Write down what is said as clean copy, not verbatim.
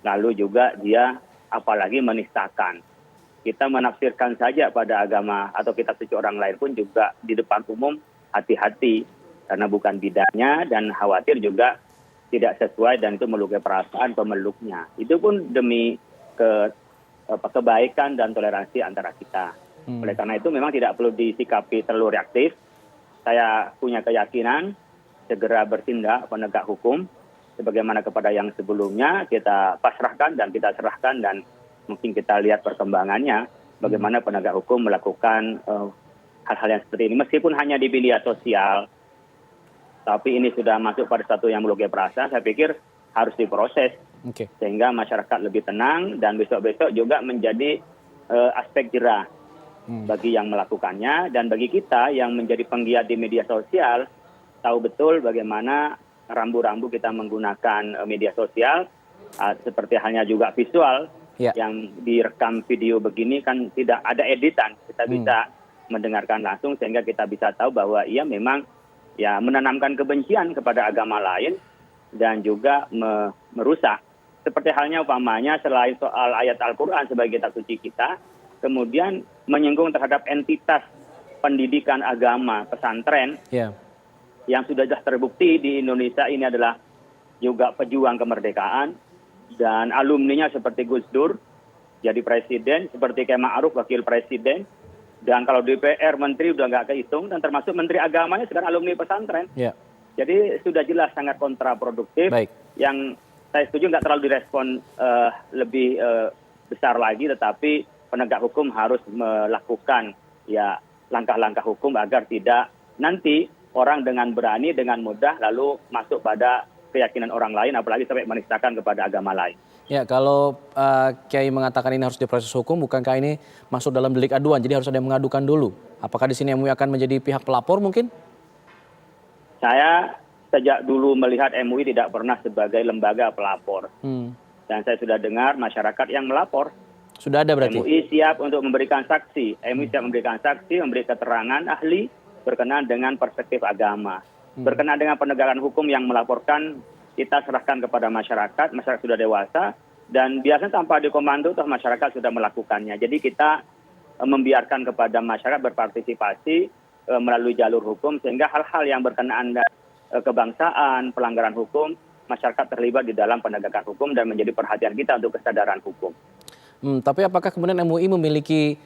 lalu juga dia apalagi menistakan. Kita menafsirkan saja pada agama atau kitab suci orang lain pun juga di depan umum hati-hati karena bukan bidangnya dan khawatir juga tidak sesuai dan itu melukai perasaan pemeluknya. Itu pun demi kebaikan dan toleransi antara kita. Oleh karena itu memang tidak perlu disikapi terlalu reaktif. Saya punya keyakinan segera bertindak penegak hukum sebagaimana kepada yang sebelumnya kita pasrahkan dan kita serahkan dan mungkin kita lihat perkembangannya bagaimana penegak hukum melakukan hal-hal yang seperti ini meskipun hanya di media sosial, tapi ini sudah masuk pada satu yang melukai perasaan. Saya pikir harus diproses sehingga masyarakat lebih tenang dan besok-besok juga menjadi aspek jerah bagi yang melakukannya dan bagi kita yang menjadi penggiat di media sosial tahu betul bagaimana rambu-rambu kita menggunakan media sosial seperti halnya juga visual yang direkam video begini kan tidak ada editan, kita bisa mendengarkan langsung sehingga kita bisa tahu bahwa ia memang ya menanamkan kebencian kepada agama lain dan juga merusak. Seperti halnya umpamanya selain soal ayat Al-Quran sebagai kitab suci kita, kemudian menyinggung terhadap entitas pendidikan agama pesantren yang sudah terbukti di Indonesia ini adalah juga pejuang kemerdekaan dan alumninya seperti Gus Dur jadi presiden, seperti Kiai Ma'ruf wakil presiden, dan kalau DPR menteri udah nggak kehitung dan termasuk menteri agamanya sekarang alumni pesantren. Jadi sudah jelas sangat kontraproduktif. Yang saya setuju nggak terlalu direspon lebih besar lagi, tetapi penegak hukum harus melakukan ya langkah-langkah hukum agar tidak nanti orang dengan berani, dengan mudah lalu masuk pada keyakinan orang lain, apalagi sampai menistakan kepada agama lain. Ya, kalau Kiai mengatakan ini harus diproses hukum, bukankah ini masuk dalam delik aduan? Jadi harus ada yang mengadukan dulu. Apakah di sini MUI akan menjadi pihak pelapor mungkin? Saya sejak dulu melihat MUI tidak pernah sebagai lembaga pelapor. Dan saya sudah dengar masyarakat yang melapor. Sudah ada berarti? MUI siap untuk memberikan saksi. MUI siap memberikan saksi, memberi keterangan ahli berkenaan dengan perspektif agama. Berkenaan dengan penegakan hukum yang melaporkan, kita serahkan kepada masyarakat sudah dewasa, dan biasanya tanpa dikomando toh masyarakat sudah melakukannya. Jadi kita membiarkan kepada masyarakat berpartisipasi melalui jalur hukum, sehingga hal-hal yang berkenaan kebangsaan, pelanggaran hukum, masyarakat terlibat di dalam penegakan hukum dan menjadi perhatian kita untuk kesadaran hukum. Tapi apakah kemudian MUI memiliki